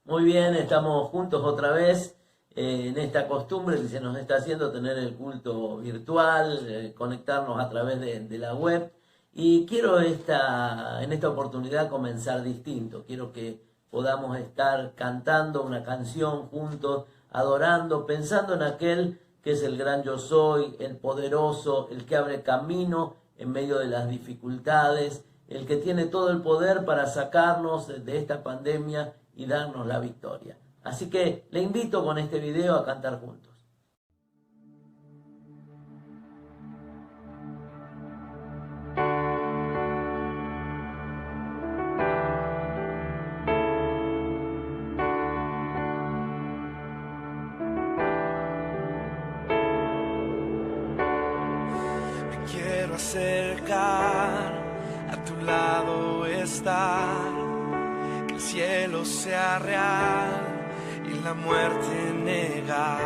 Muy bien, estamos juntos otra vez en esta costumbre que se nos está haciendo tener el culto virtual, conectarnos a través de la web. Y quiero en esta oportunidad comenzar distinto. Quiero que podamos estar cantando una canción juntos, adorando, pensando en aquel que es el gran yo soy, el poderoso, el que abre camino en medio de las dificultades, el que tiene todo el poder para sacarnos de esta pandemia y darnos la victoria. Así que le invito con este video a cantar juntos. Me quiero acercar, a tu lado estar, que el cielo sea real y la muerte negar.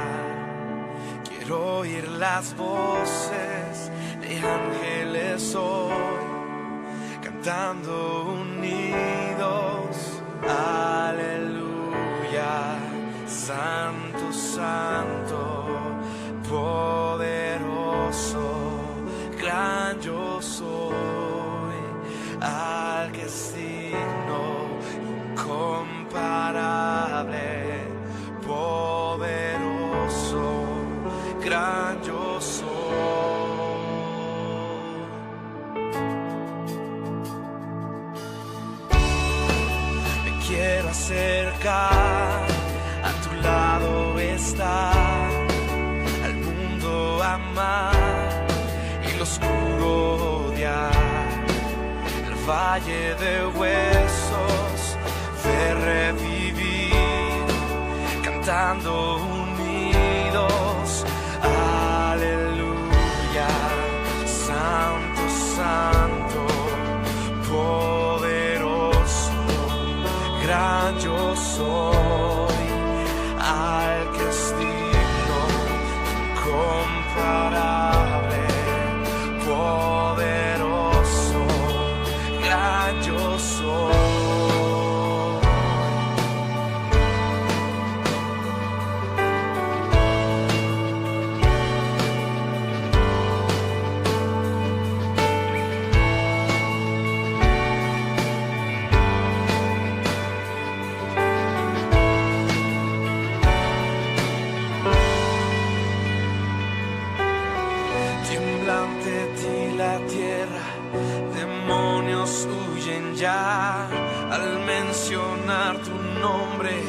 Quiero oír las voces de ángeles hoy, cantando unidos, aleluya. Santo, santo, poderoso, gran yo soy, al que es digno, incomparable, poderoso, gran yo soy. Me quiero acercar, a tu lado estar, al mundo amar y lo oscuro odiar, el valle de huesos de revivir, cantando unidos, aleluya. Santo, santo, poderoso, gran yo soy, al que es digno, incomparable, poderoso, gran yo soy. Ante ti la tierra, demonios huyen ya al mencionar tu nombre,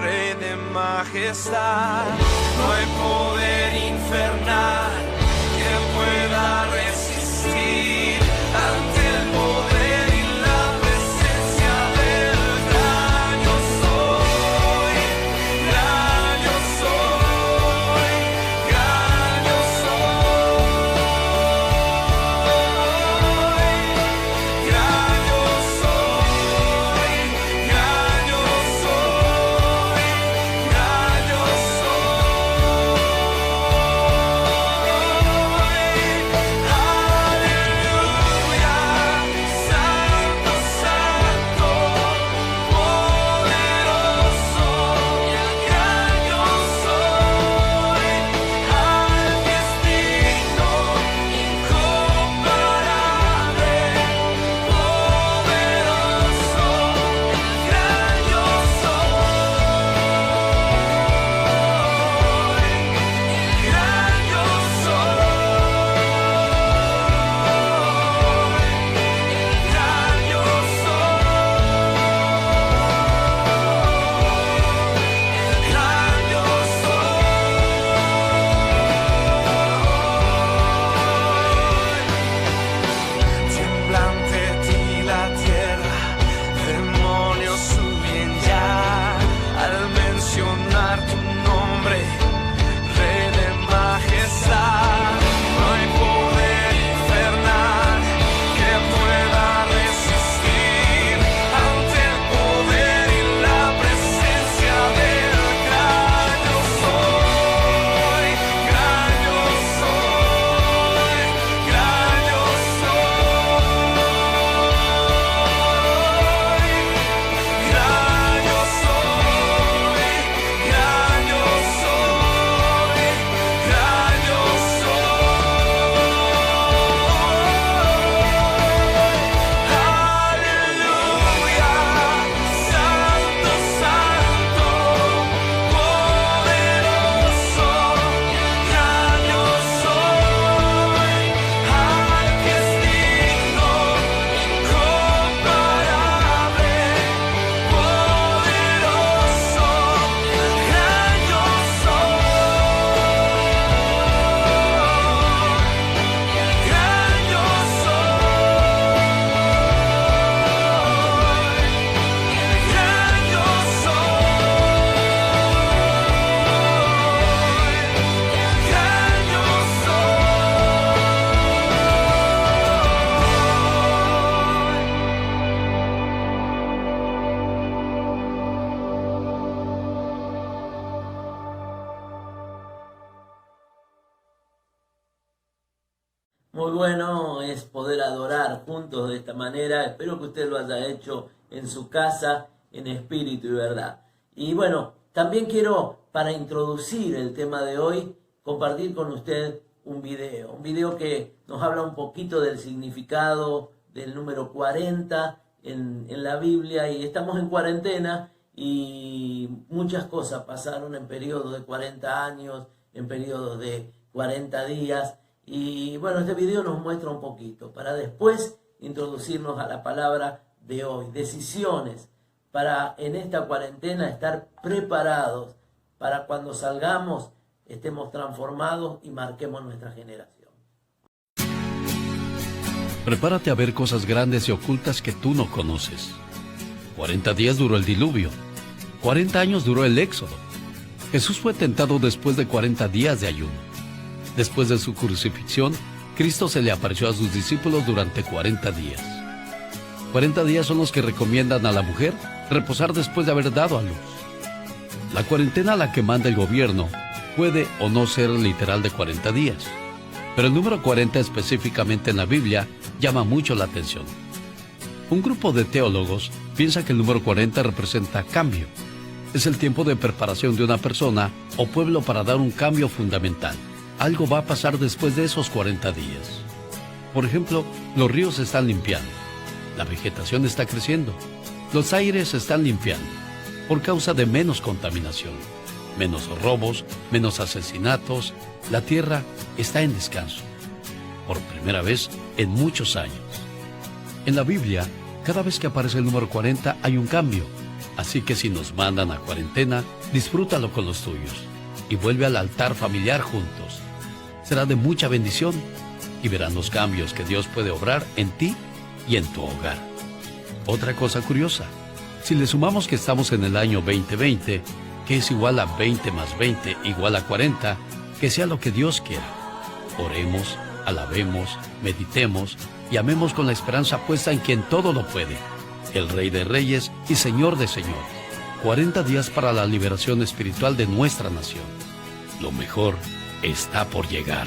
Rey de majestad. No hay poder infernal que pueda resistir ante el poder y la presencia del gran yo soy, gran yo soy, gran yo soy. Muy bueno es poder adorar juntos de esta manera. Espero que usted lo haya hecho en su casa, en espíritu y verdad. Y bueno, también quiero, para introducir el tema de hoy, compartir con usted un video que nos habla un poquito del significado del número 40 en la Biblia. Y estamos en cuarentena y muchas cosas pasaron en periodos de 40 años, en periodos de 40 días. Y bueno, este video nos muestra un poquito para después introducirnos a la palabra de hoy. Decisiones para en esta cuarentena estar preparados para cuando salgamos estemos transformados y marquemos nuestra generación. Prepárate a ver cosas grandes y ocultas que tú no conoces. 40 días duró el diluvio. 40 años duró el éxodo. Jesús fue tentado después de 40 días de ayuno. Después de su crucifixión, Cristo se le apareció a sus discípulos durante 40 días. 40 días son los que recomiendan a la mujer reposar después de haber dado a luz. La cuarentena a la que manda el gobierno puede o no ser literal de 40 días, pero el número 40 específicamente en la Biblia llama mucho la atención. Un grupo de teólogos piensa que el número 40 representa cambio. Es el tiempo de preparación de una persona o pueblo para dar un cambio fundamental. Algo va a pasar después de esos 40 días. Por ejemplo, los ríos se están limpiando, la vegetación está creciendo, los aires se están limpiando por causa de menos contaminación, menos robos, menos asesinatos. La tierra está en descanso, por primera vez en muchos años. En la Biblia, cada vez que aparece el número 40 hay un cambio, así que si nos mandan a cuarentena, disfrútalo con los tuyos y vuelve al altar familiar juntos. Será de mucha bendición y verán los cambios que Dios puede obrar en ti y en tu hogar. Otra cosa curiosa, si le sumamos que estamos en el año 2020, que es igual a 20 más 20 igual a 40, que sea lo que Dios quiera. Oremos, alabemos, meditemos y amemos con la esperanza puesta en quien todo lo puede, el Rey de Reyes y Señor de Señores. 40 días para la liberación espiritual de nuestra nación. Lo mejor está por llegar.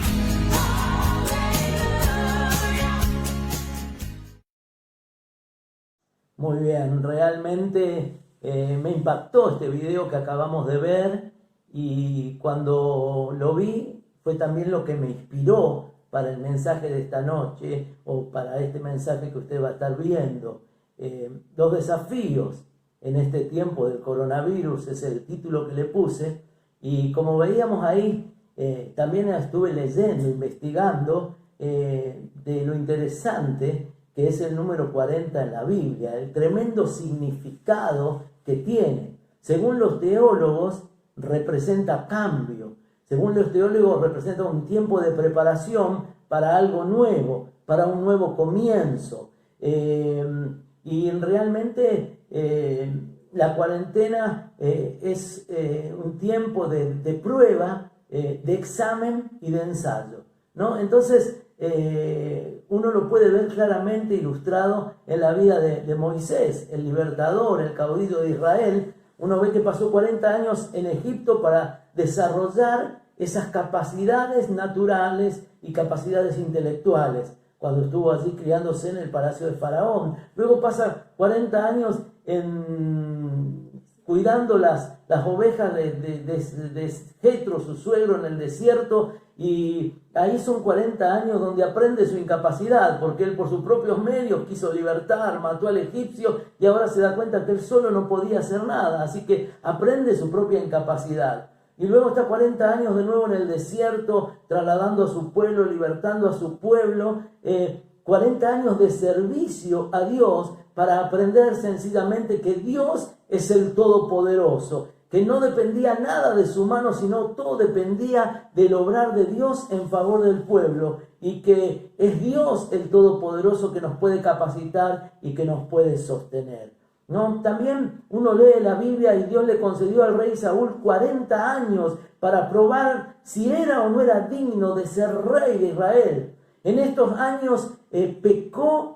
Muy bien, realmente me impactó este video que acabamos de ver y cuando lo vi fue también lo que me inspiró para el mensaje de esta noche o para este mensaje que usted va a estar viendo. Los desafíos en este tiempo del coronavirus es el título que le puse y como veíamos ahí, también estuve leyendo, investigando de lo interesante que es el número 40 en la Biblia, el tremendo significado que tiene. Según los teólogos, representa cambio. Según los teólogos, representa un tiempo de preparación para algo nuevo, para un nuevo comienzo. Y realmente la cuarentena es un tiempo de prueba, de examen y de ensayo, ¿no? Entonces, uno lo puede ver claramente ilustrado en la vida de Moisés, el libertador, el caudillo de Israel. Uno ve que pasó 40 años en Egipto para desarrollar esas capacidades naturales y capacidades intelectuales, cuando estuvo allí criándose en el palacio de Faraón. Luego pasa 40 años cuidando las ovejas de Jetro, su suegro, en el desierto, y ahí son 40 años donde aprende su incapacidad, porque él por sus propios medios quiso libertar, mató al egipcio y ahora se da cuenta que él solo no podía hacer nada, así que aprende su propia incapacidad. Y luego está 40 años de nuevo en el desierto, trasladando a su pueblo, libertando a su pueblo, 40 años de servicio a Dios para aprender sencillamente que Dios es el Todopoderoso, que no dependía nada de su mano, sino todo dependía del obrar de Dios en favor del pueblo, y que es Dios el Todopoderoso que nos puede capacitar y que nos puede sostener, ¿no? También uno lee la Biblia y Dios le concedió al rey Saúl 40 años para probar si era o no era digno de ser rey de Israel. En estos años pecó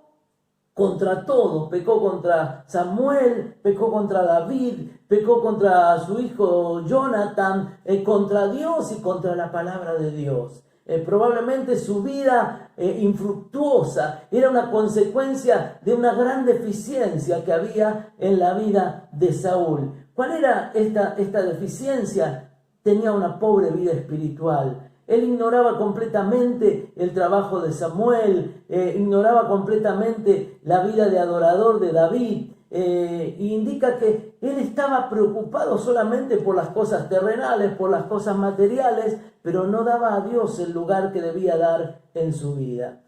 contra todo, pecó contra Samuel, pecó contra David, pecó contra su hijo Jonathan, contra Dios y contra la palabra de Dios. Probablemente su vida infructuosa era una consecuencia de una gran deficiencia que había en la vida de Saúl. ¿Cuál era esta deficiencia? Tenía una pobre vida espiritual. Él ignoraba completamente el trabajo de Samuel, ignoraba completamente la vida de adorador de David. Y indica que él estaba preocupado solamente por las cosas terrenales, por las cosas materiales, pero no daba a Dios el lugar que debía dar en su vida.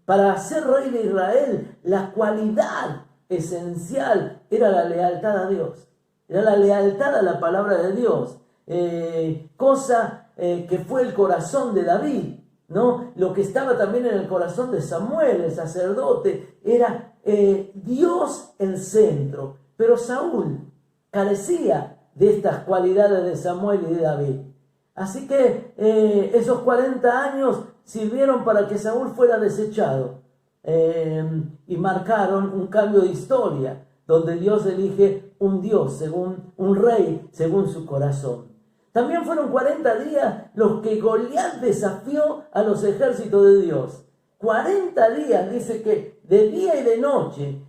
Para ser rey de Israel, la cualidad esencial era la lealtad a Dios, era la lealtad a la palabra de Dios, cosa que fue el corazón de David, ¿no? Lo que estaba también en el corazón de Samuel, el sacerdote, era Dios el centro. Pero Saúl carecía de estas cualidades de Samuel y de David. Así que esos 40 años sirvieron para que Saúl fuera desechado y marcaron un cambio de historia, donde Dios elige un rey según su corazón. También fueron 40 días los que Goliat desafió a los ejércitos de Dios. 40 días, dice que de día y de noche,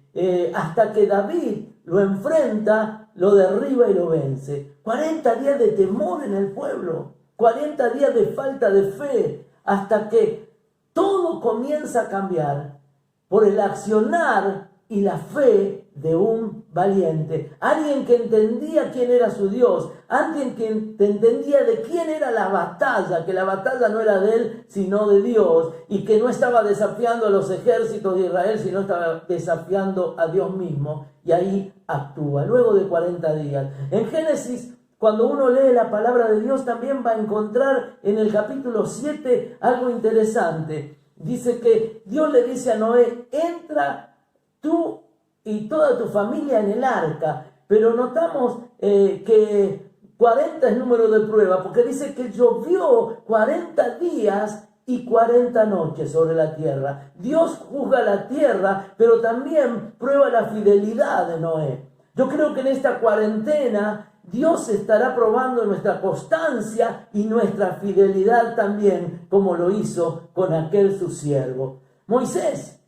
hasta que David lo enfrenta, lo derriba y lo vence. 40 días de temor en el pueblo, 40 días de falta de fe, hasta que todo comienza a cambiar por el accionar y la fe de un valiente, alguien que entendía quién era su Dios, alguien que entendía de quién era la batalla, que la batalla no era de él, sino de Dios, y que no estaba desafiando a los ejércitos de Israel, sino estaba desafiando a Dios mismo, y ahí actúa, luego de 40 días. En Génesis, cuando uno lee la palabra de Dios, también va a encontrar en el capítulo 7 algo interesante. Dice que Dios le dice a Noé: entra tú y toda tu familia en el arca. Pero notamos que 40 es número de prueba, porque dice que llovió 40 días y 40 noches sobre la tierra. Dios juzga la tierra, pero también prueba la fidelidad de Noé. Yo creo que en esta cuarentena Dios estará probando nuestra constancia y nuestra fidelidad también, como lo hizo con aquel su siervo. Moisés,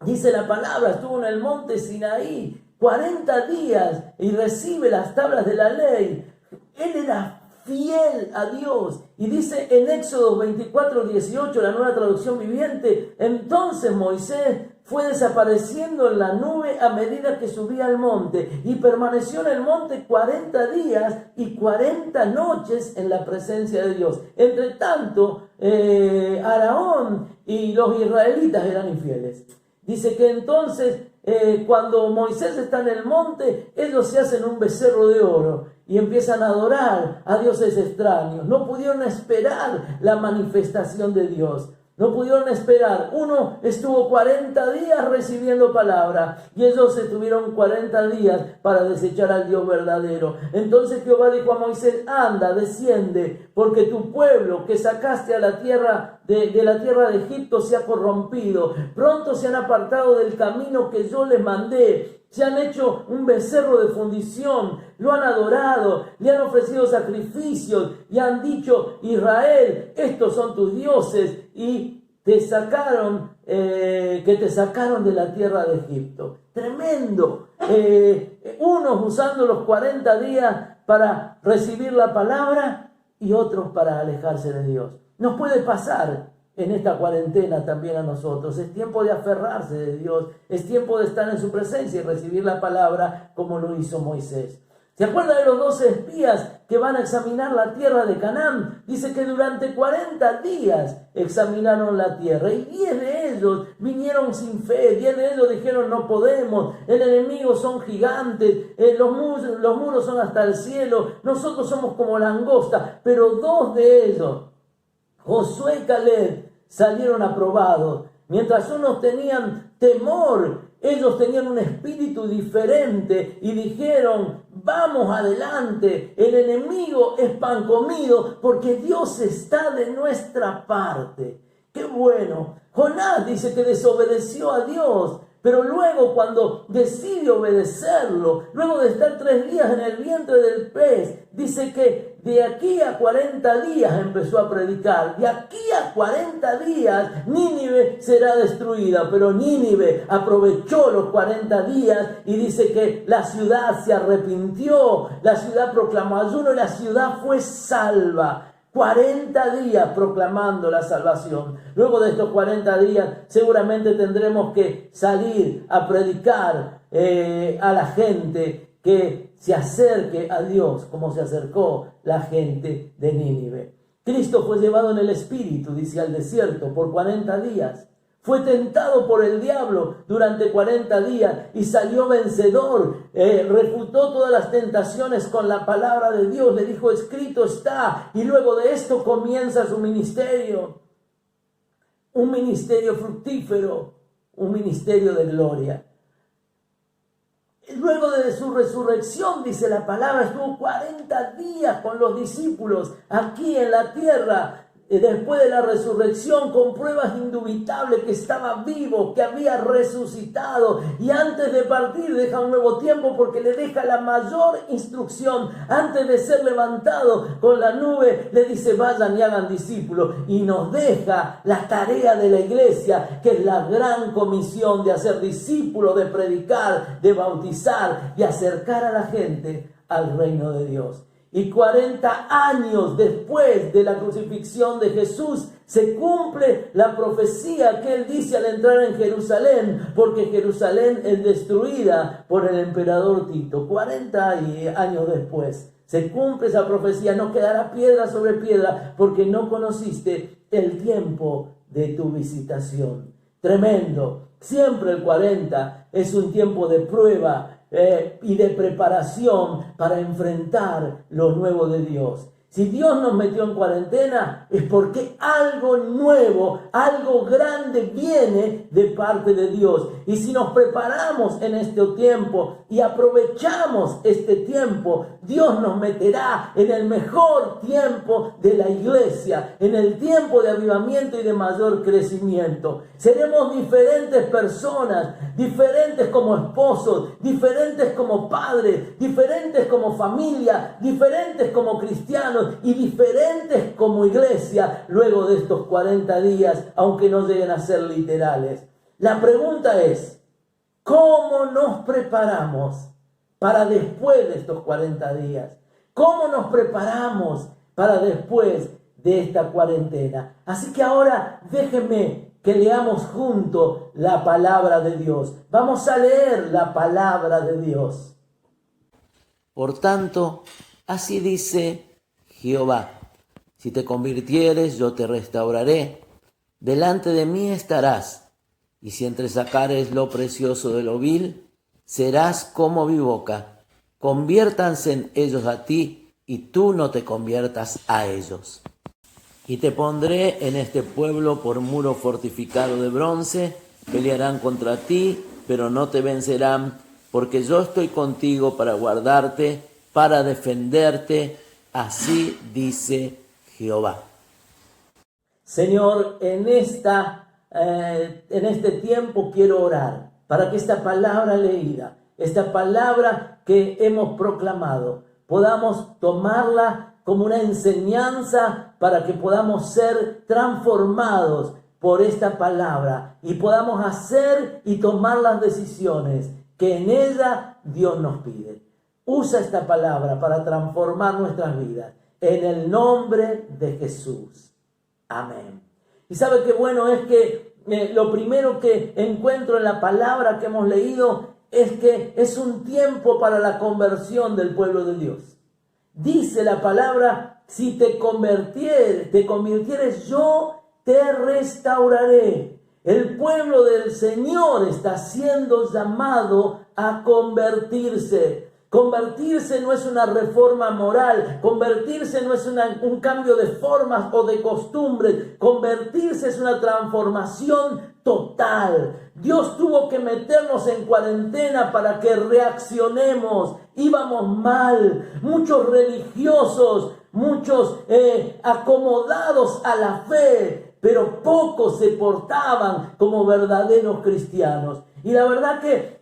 dice la palabra, estuvo en el monte Sinaí 40 días y recibe las tablas de la ley. Él era fiel a Dios. Y dice en Éxodo 24:18, la Nueva Traducción Viviente: entonces Moisés fue desapareciendo en la nube a medida que subía al monte, y permaneció en el monte 40 días y 40 noches en la presencia de Dios. Entre tanto, Aarón y los israelitas eran infieles. Dice que entonces, cuando Moisés está en el monte, ellos se hacen un becerro de oro y empiezan a adorar a dioses extraños. No pudieron esperar la manifestación de Dios. No pudieron esperar. Uno estuvo 40 días recibiendo palabra y ellos estuvieron 40 días para desechar al Dios verdadero. Entonces Jehová dijo a Moisés: anda, desciende, porque tu pueblo que sacaste a la tierra de la tierra de Egipto se ha corrompido. Pronto se han apartado del camino que yo les mandé. Se han hecho un becerro de fundición, lo han adorado, le han ofrecido sacrificios y han dicho: Israel, estos son tus dioses, y te sacaron de la tierra de Egipto. Tremendo. Unos usando los 40 días para recibir la palabra y otros para alejarse de Dios. Nos puede pasar en esta cuarentena también a nosotros. Es tiempo de aferrarse de Dios, es tiempo de estar en su presencia y recibir la palabra como lo hizo Moisés. ¿Se acuerdan de los 12 espías que van a examinar la tierra de Canaán? Dice que durante 40 días examinaron la tierra y 10 de ellos vinieron sin fe. 10 de ellos dijeron: no podemos, el enemigo son gigantes, los muros son hasta el cielo, nosotros somos como langosta. Pero 2 de ellos, Josué y Caleb, salieron aprobados. Mientras unos tenían temor, ellos tenían un espíritu diferente y dijeron: vamos adelante, el enemigo es pan comido porque Dios está de nuestra parte. ¡Qué bueno! Jonás dice que desobedeció a Dios, Pero luego, cuando decide obedecerlo, luego de estar 3 días en el vientre del pez, dice que de aquí a 40 días empezó a predicar. De aquí a 40 días Nínive será destruida. Pero Nínive aprovechó los 40 días y dice que la ciudad se arrepintió, la ciudad proclamó ayuno y la ciudad fue salva. 40 días proclamando la salvación. Luego de estos 40 días seguramente tendremos que salir a predicar a la gente que se acerque a Dios como se acercó la gente de Nínive. Cristo fue llevado en el Espíritu, dice, al desierto por 40 días. Fue tentado por el diablo durante 40 días y salió vencedor. Refutó todas las tentaciones con la palabra de Dios. Le dijo, escrito está. Y luego de esto comienza su ministerio. Un ministerio fructífero, un ministerio de gloria. Luego de su resurrección, dice la palabra, estuvo 40 días con los discípulos aquí en la tierra. Después de la resurrección, con pruebas indubitables que estaba vivo, que había resucitado, y antes de partir deja un nuevo tiempo porque le deja la mayor instrucción. Antes de ser levantado con la nube, le dice, vayan y hagan discípulos, y nos deja la tarea de la iglesia, que es la gran comisión de hacer discípulos, de predicar, de bautizar, de acercar a la gente al reino de Dios. Y 40 años después de la crucifixión de Jesús, se cumple la profecía que él dice al entrar en Jerusalén, porque Jerusalén es destruida por el emperador Tito. 40 años después se cumple esa profecía, no quedará piedra sobre piedra, porque no conociste el tiempo de tu visitación. Tremendo. Siempre el 40 es un tiempo de prueba y de preparación para enfrentar lo nuevo de Dios. Si Dios nos metió en cuarentena es porque algo nuevo, algo grande viene de parte de Dios. Y si nos preparamos en este tiempo y aprovechamos este tiempo, Dios nos meterá en el mejor tiempo de la iglesia, en el tiempo de avivamiento y de mayor crecimiento. Seremos diferentes personas, diferentes como esposos, diferentes como padres, diferentes como familia, diferentes como cristianos y diferentes como iglesia luego de estos 40 días, aunque no lleguen a ser literales. La pregunta es, ¿cómo nos preparamos para después de estos 40 días? ¿Cómo nos preparamos para después de esta cuarentena? Así que ahora déjenme que leamos juntos la palabra de Dios. Vamos a leer la palabra de Dios. Por tanto, así dice Jehová, si te convirtieres, yo te restauraré, delante de mí estarás, y si entresacares lo precioso de lo vil, serás como mi boca. Conviértanse en ellos a ti, y tú no te conviertas a ellos. Y te pondré en este pueblo por muro fortificado de bronce, pelearán contra ti, pero no te vencerán, porque yo estoy contigo para guardarte, para defenderte. Así dice Jehová. Señor, en este tiempo quiero orar para que esta palabra leída, esta palabra que hemos proclamado, podamos tomarla como una enseñanza para que podamos ser transformados por esta palabra y podamos hacer y tomar las decisiones que en ella Dios nos pide. Usa esta palabra para transformar nuestras vidas. En el nombre de Jesús. Amén. Y sabe qué bueno es que lo primero que encuentro en la palabra que hemos leído es que es un tiempo para la conversión del pueblo de Dios. Dice la palabra, si te convirtieres, yo te restauraré. El pueblo del Señor está siendo llamado a convertirse. Convertirse no es una reforma moral, convertirse no es un cambio de formas o de costumbres, convertirse es una transformación total. Dios tuvo que meternos en cuarentena para que reaccionemos. Íbamos mal, muchos religiosos, muchos acomodados a la fe, pero pocos se portaban como verdaderos cristianos. Y la verdad que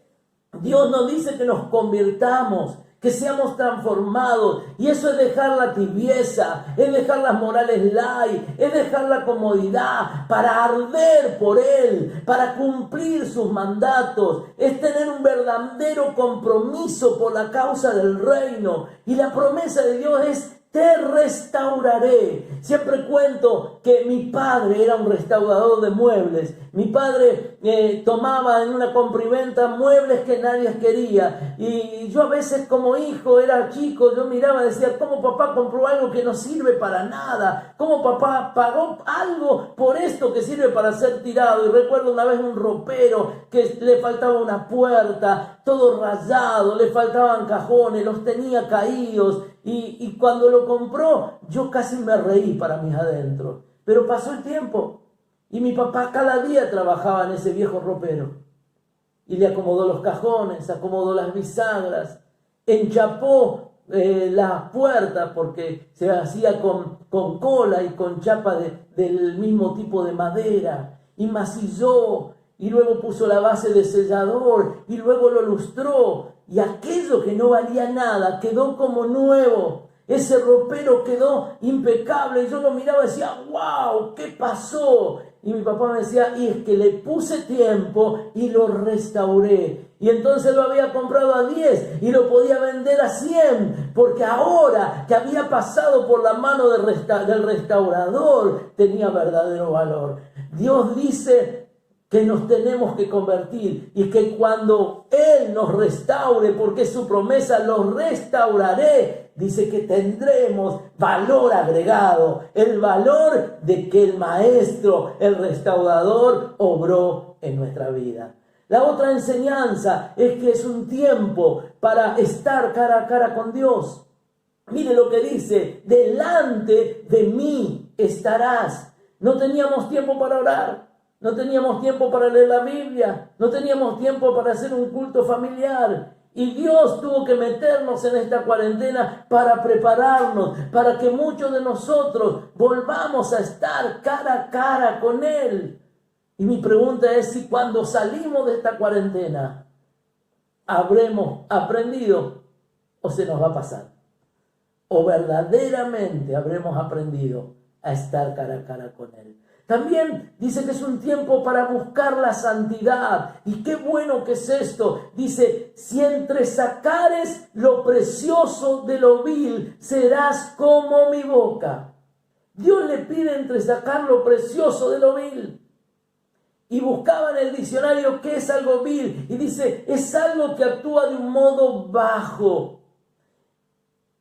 Dios nos dice que nos convirtamos, que seamos transformados. Y eso es dejar la tibieza, es dejar las morales light, es dejar la comodidad para arder por Él, para cumplir sus mandatos. Es tener un verdadero compromiso por la causa del reino. Y la promesa de Dios es: te restauraré. Siempre cuento que mi padre era un restaurador de muebles. Mi padre tomaba en una compra-y-venta muebles que nadie quería. Y yo a veces como hijo, era chico, yo miraba y decía: ¿cómo papá compró algo que no sirve para nada? ¿Cómo papá pagó algo por esto que sirve para ser tirado? Y recuerdo una vez un ropero que le faltaba una puerta, todo rayado, le faltaban cajones, los tenía caídos. Y cuando lo compró, yo casi me reí para mis adentros. Pero pasó el tiempo y mi papá cada día trabajaba en ese viejo ropero. Y le acomodó los cajones, acomodó las bisagras, enchapó las puertas porque se hacía con cola y con chapa del mismo tipo de madera. Y macilló y luego puso la base de sellador y luego lo lustró. Y aquello que no valía nada quedó como nuevo. Ese ropero quedó impecable. Y yo lo miraba y decía: ¡wow! ¿Qué pasó? Y mi papá me decía: y es que le puse tiempo y lo restauré. Y entonces lo había comprado a 10 y lo podía vender a 100. Porque ahora que había pasado por la mano del restaurador, tenía verdadero valor. Dios dice que nos tenemos que convertir y que cuando Él nos restaure, porque es su promesa, los restauraré, dice que tendremos valor agregado, el valor de que el Maestro, el restaurador, obró en nuestra vida. La otra enseñanza es que es un tiempo para estar cara a cara con Dios. Mire lo que dice: delante de mí estarás. No teníamos tiempo para orar. No teníamos tiempo para leer la Biblia, no teníamos tiempo para hacer un culto familiar. Y Dios tuvo que meternos en esta cuarentena para prepararnos, para que muchos de nosotros volvamos a estar cara a cara con Él. Y mi pregunta es si cuando salimos de esta cuarentena habremos aprendido o se nos va a pasar. O verdaderamente habremos aprendido a estar cara a cara con Él. También dice que es un tiempo para buscar la santidad. Y qué bueno que es esto. Dice: si entresacares lo precioso de lo vil, serás como mi boca. Dios le pide entresacar lo precioso de lo vil. Y buscaba en el diccionario qué es algo vil. Y dice: es algo que actúa de un modo bajo,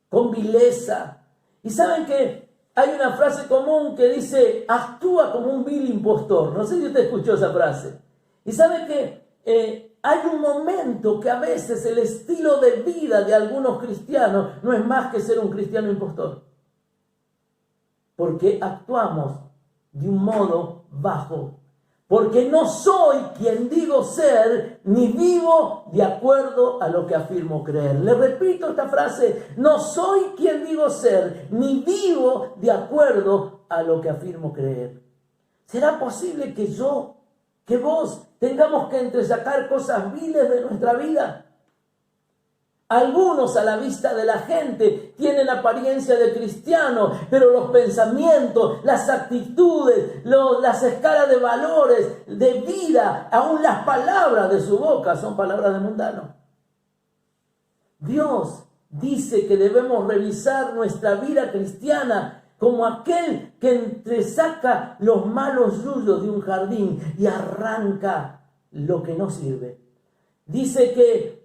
con vileza. Y saben que hay una frase común que dice: actúa como un vil impostor. No sé si usted escuchó esa frase. Y sabe que hay un momento que a veces el estilo de vida de algunos cristianos no es más que ser un cristiano impostor. Porque actuamos de un modo bajo. Porque no soy quien digo ser, ni vivo de acuerdo a lo que afirmo creer. Le repito esta frase: no soy quien digo ser, ni vivo de acuerdo a lo que afirmo creer. ¿Será posible que yo, que vos, tengamos que entresacar cosas viles de nuestra vida? Algunos a la vista de la gente tienen apariencia de cristianos, pero los pensamientos, las actitudes, las escalas de valores, de vida, aún las palabras de su boca son palabras de mundano. Dios dice que debemos revisar nuestra vida cristiana como aquel que entresaca los malos yuyos de un jardín y arranca lo que no sirve. Dice que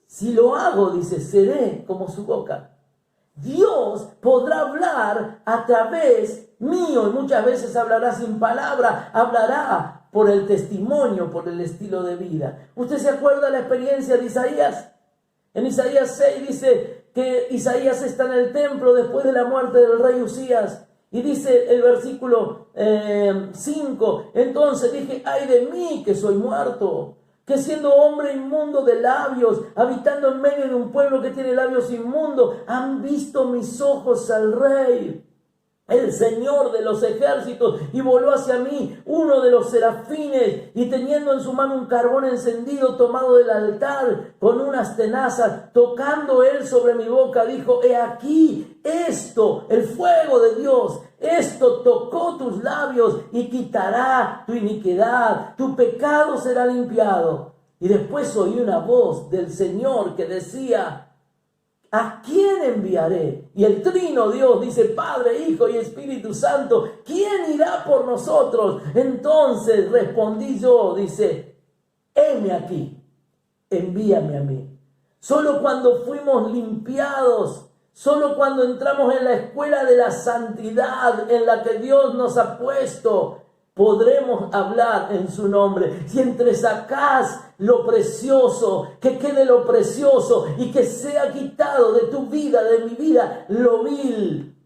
si lo hago, dice, seré como su boca. Dios podrá hablar a través mío y muchas veces hablará sin palabra, hablará por el testimonio, por el estilo de vida. ¿Usted se acuerda de la experiencia de Isaías? En Isaías 6 dice que Isaías está en el templo después de la muerte del rey Usías. Y dice el versículo 5, entonces dije: ay de mí que soy muerto, que siendo hombre inmundo de labios, habitando en medio de un pueblo que tiene labios inmundos, han visto mis ojos al Rey. el Señor de los ejércitos, y voló hacia mí uno de los serafines, y teniendo en su mano un carbón encendido tomado del altar con unas tenazas, tocando él sobre mi boca, dijo: he aquí esto, el fuego de Dios, esto tocó tus labios y quitará tu iniquidad, tu pecado será limpiado. Y después oí una voz del Señor que decía: ¿a quién enviaré? Y el trino Dios dice: Padre, Hijo y Espíritu Santo, ¿quién irá por nosotros? Entonces respondí yo, dice: heme aquí, envíame a mí. Solo cuando fuimos limpiados, solo cuando entramos en la escuela de la santidad en la que Dios nos ha puesto, podremos hablar en su nombre. Si entresacás lo precioso, que quede lo precioso y que sea quitado de tu vida, de mi vida, lo vil.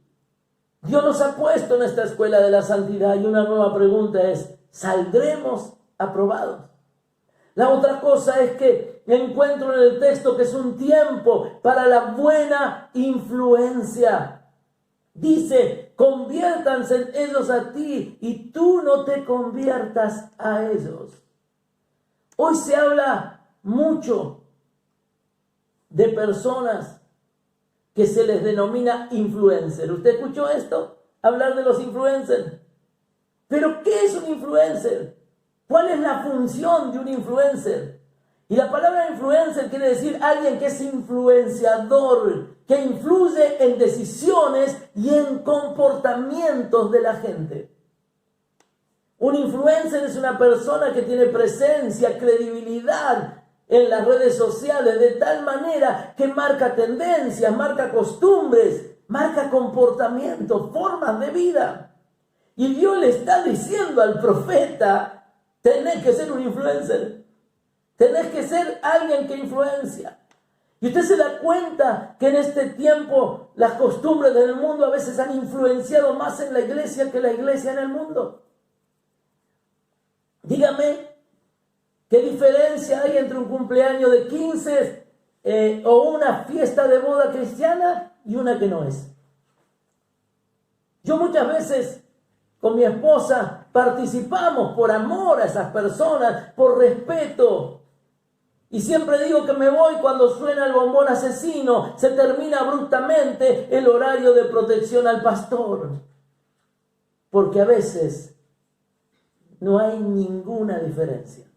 Dios nos ha puesto en esta escuela de la santidad y una nueva pregunta es: ¿saldremos aprobados? La otra cosa es que encuentro en el texto que es un tiempo para la buena influencia. Dice: conviértanse ellos a ti y tú no te conviertas a ellos. Hoy se habla mucho de personas que se les denomina influencer. ¿Usted escuchó esto? Hablar de los influencers. ¿Pero qué es un influencer? ¿Cuál es la función de un influencer? Y la palabra influencer quiere decir alguien que es influenciador, que influye en decisiones y en comportamientos de la gente. Un influencer es una persona que tiene presencia, credibilidad en las redes sociales, de tal manera que marca tendencias, marca costumbres, marca comportamientos, formas de vida. Y Dios le está diciendo al profeta: tenés que ser un influencer. Tenés que ser alguien que influencia. Y usted se da cuenta que en este tiempo las costumbres del mundo a veces han influenciado más en la iglesia que la iglesia en el mundo. Dígame, ¿qué diferencia hay entre un cumpleaños de 15 o una fiesta de boda cristiana y una que no es? Yo muchas veces con mi esposa participamos por amor a esas personas, por respeto. Y siempre digo que me voy cuando suena el bombón asesino, se termina abruptamente el horario de protección al pastor. Porque a veces no hay ninguna diferencia.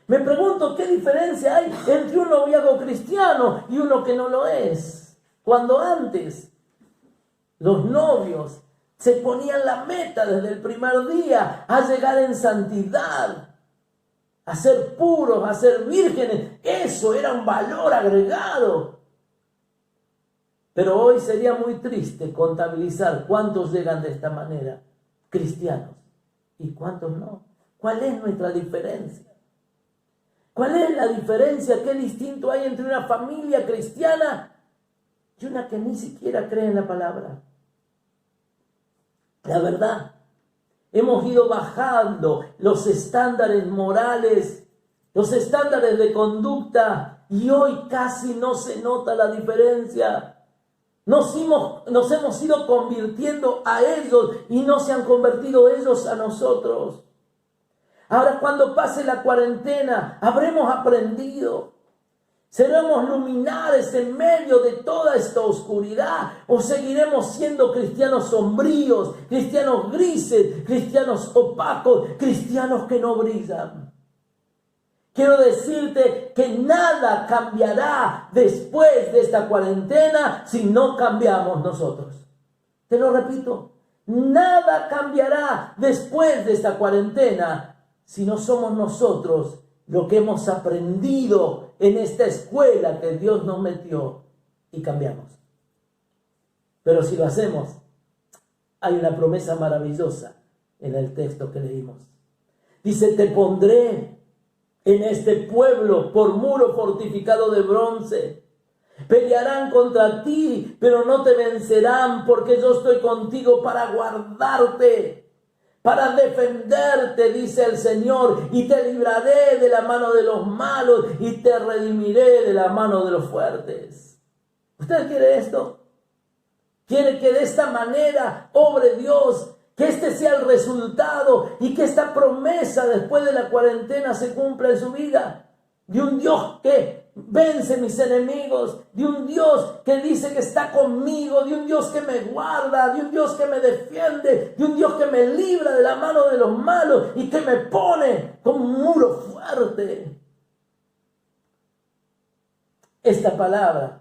Me pregunto, ¿qué diferencia hay entre un noviazgo cristiano y uno que no lo es? Cuando antes los novios se ponían la meta desde el primer día a llegar en santidad, a ser puros, a ser vírgenes. Eso era un valor agregado. Pero hoy sería muy triste contabilizar cuántos llegan de esta manera, cristianos, y cuántos no. ¿Cuál es nuestra diferencia? ¿Cuál es la diferencia? ¿Qué distinto hay entre una familia cristiana y una que ni siquiera cree en la palabra? La verdad, hemos ido bajando los estándares morales, los estándares de conducta, y hoy casi no se nota la diferencia. Nos hemos ido convirtiendo a ellos y no se han convertido ellos a nosotros. Ahora, cuando pase la cuarentena, habremos aprendido. ¿Seremos luminares en medio de toda esta oscuridad? ¿O seguiremos siendo cristianos sombríos, cristianos grises, cristianos opacos, cristianos que no brillan? Quiero decirte que nada cambiará después de esta cuarentena si no cambiamos nosotros. Te lo repito, nada cambiará después de esta cuarentena si no somos nosotros lo que hemos aprendido en esta escuela que Dios nos metió y cambiamos. Pero si lo hacemos, hay una promesa maravillosa en el texto que leímos. Dice: te pondré en este pueblo por muro fortificado de bronce. Pelearán contra ti, pero no te vencerán, porque yo estoy contigo para guardarte, para defenderte, dice el Señor, y te libraré de la mano de los malos y te redimiré de la mano de los fuertes. ¿Usted quiere esto? Quiere que de esta manera obre Dios, que este sea el resultado y que esta promesa después de la cuarentena se cumpla en su vida. De un Dios que vence mis enemigos, de un Dios que dice que está conmigo, de un Dios que me guarda, de un Dios que me defiende, de un Dios que me libra de la mano de los malos y que me pone como un muro fuerte. Esta palabra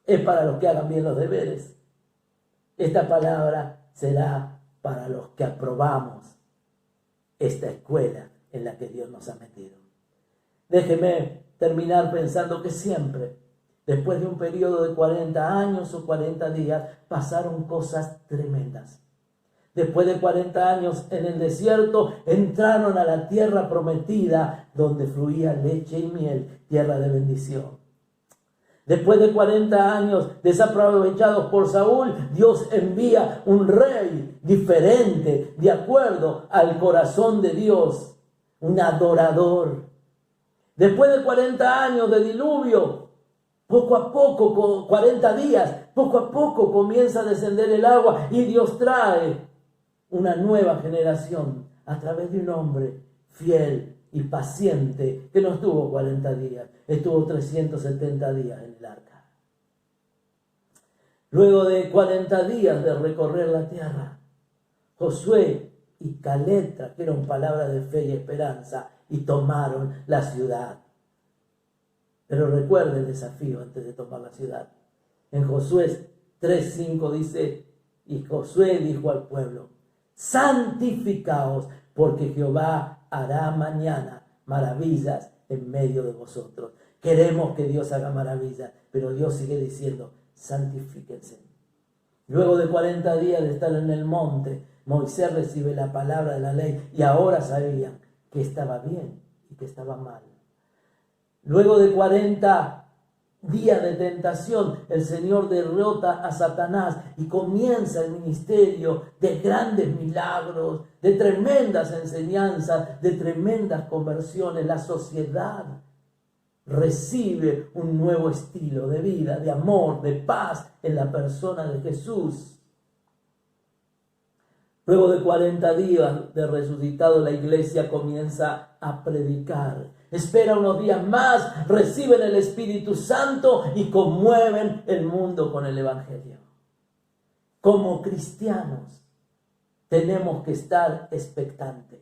es para los que hagan bien los deberes. Esta palabra será para los que aprobamos esta escuela en la que Dios nos ha metido. Déjeme terminar pensando que siempre, después de un periodo de 40 años o 40 días, pasaron cosas tremendas. Después de 40 años en el desierto, entraron a la tierra prometida, donde fluía leche y miel, tierra de bendición. Después de 40 años desaprovechados por Saúl, Dios envía un rey diferente, de acuerdo al corazón de Dios, un adorador. Después de 40 años de diluvio, poco a poco, con 40 días, poco a poco comienza a descender el agua y Dios trae una nueva generación a través de un hombre fiel y paciente que no estuvo 40 días, estuvo 370 días en el arca. Luego de 40 días de recorrer la tierra, Josué y Caleb trajeron palabras de fe y esperanza y tomaron la ciudad. Pero recuerde el desafío antes de tomar la ciudad. En Josué 3:5 dice, y Josué dijo al pueblo, santificaos, porque Jehová hará mañana maravillas en medio de vosotros. Queremos que Dios haga maravillas, pero Dios sigue diciendo, santifíquense. Luego de 40 días de estar en el monte, Moisés recibe la palabra de la ley y ahora sabían que estaba bien y que estaba mal. Luego de 40 días de tentación, el Señor derrota a Satanás y comienza el ministerio de grandes milagros, de tremendas enseñanzas, de tremendas conversiones. La sociedad recibe un nuevo estilo de vida, de amor, de paz en la persona de Jesús. Luego de 40 días de resucitado, la iglesia comienza a predicar. Espera unos días más, reciben el Espíritu Santo y conmueven el mundo con el Evangelio. Como cristianos, tenemos que estar expectantes.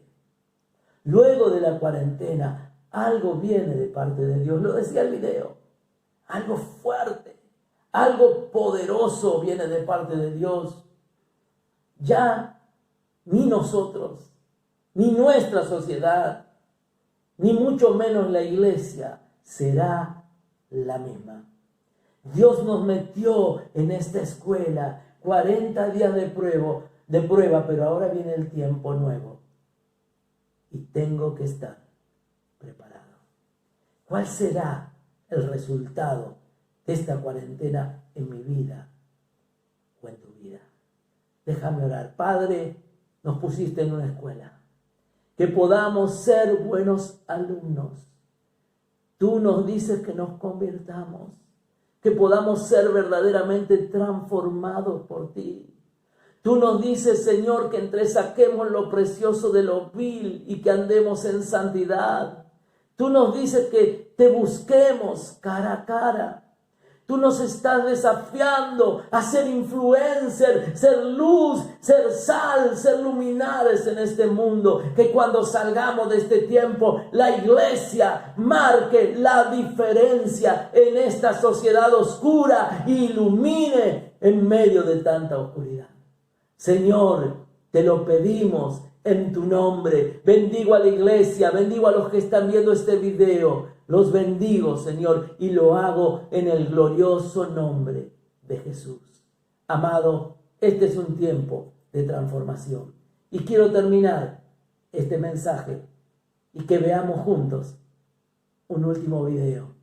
Luego de la cuarentena, algo viene de parte de Dios. Lo decía el video. Algo fuerte, algo poderoso viene de parte de Dios. Ya ni nosotros, ni nuestra sociedad, ni mucho menos la iglesia será la misma. Dios nos metió en esta escuela 40 días de prueba, pero ahora viene el tiempo nuevo. Y tengo que estar preparado. ¿Cuál será el resultado de esta cuarentena en mi vida o en tu vida? Déjame orar. Padre, nos pusiste en una escuela. Que podamos ser buenos alumnos. Tú nos dices que nos convirtamos. Que podamos ser verdaderamente transformados por ti. Tú nos dices, Señor, que entresaquemos lo precioso de lo vil y que andemos en santidad. Tú nos dices que te busquemos cara a cara. Tú nos estás desafiando a ser influencer, ser luz, ser sal, ser luminares en este mundo. Que cuando salgamos de este tiempo, la iglesia marque la diferencia en esta sociedad oscura y ilumine en medio de tanta oscuridad. Señor, te lo pedimos en tu nombre. Bendigo a la iglesia, bendigo a los que están viendo este video. Los bendigo, Señor, y lo hago en el glorioso nombre de Jesús. Amado, este es un tiempo de transformación. Y quiero terminar este mensaje y que veamos juntos un último video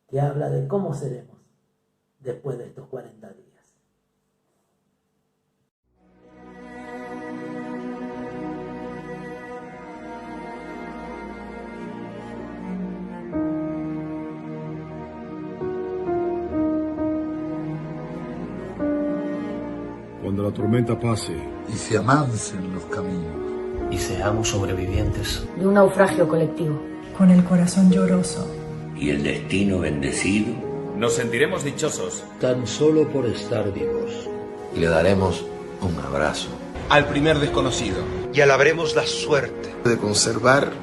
que habla de cómo seremos después de estos 40 días. Cuando la tormenta pase y se amancen los caminos y seamos sobrevivientes de un naufragio colectivo, con el corazón lloroso y el destino bendecido, nos sentiremos dichosos tan solo por estar vivos. Y le daremos un abrazo al primer desconocido y alabaremos la suerte de conservar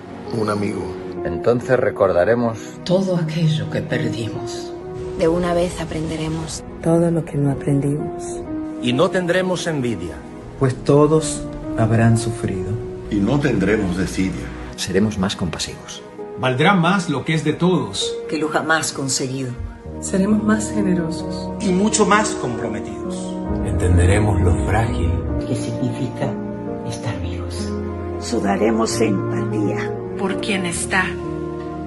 un amigo. Entonces recordaremos todo aquello que perdimos. De una vez aprenderemos todo lo que no aprendimos. Y no tendremos envidia, pues todos habrán sufrido. Y no tendremos desidia. Seremos más compasivos. Valdrá más lo que es de todos que lo jamás conseguido. Seremos más generosos y mucho más comprometidos. Entenderemos lo frágil que significa estar vivos. Sudaremos empatía por quien está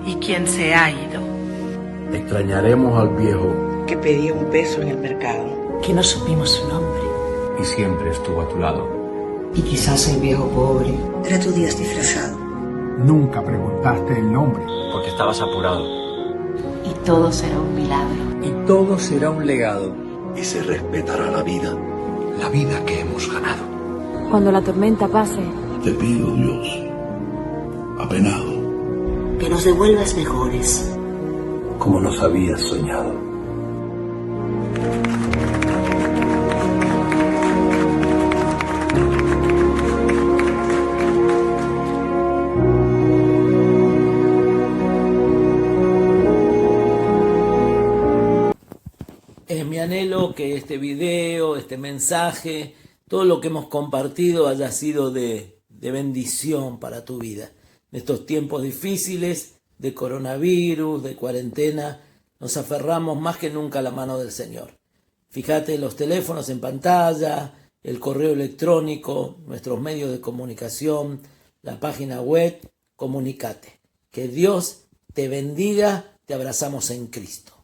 y quien se ha ido. Extrañaremos al viejo que pedía un peso en el mercado, que no supimos su nombre y siempre estuvo a tu lado. Y quizás el viejo pobre era tu Dios disfrazado. Nunca preguntaste el nombre porque estabas apurado. Y todo será un milagro. Y todo será un legado. Y se respetará la vida que hemos ganado. Cuando la tormenta pase, te pido, Dios, apenado, que nos devuelvas mejores, como nos habías soñado. Es mi anhelo que este video, este mensaje, todo lo que hemos compartido haya sido de bendición para tu vida. En estos tiempos difíciles de coronavirus, de cuarentena, nos aferramos más que nunca a la mano del Señor. Fíjate los teléfonos en pantalla, el correo electrónico, nuestros medios de comunicación, la página web, comunícate. Que Dios te bendiga, te abrazamos en Cristo.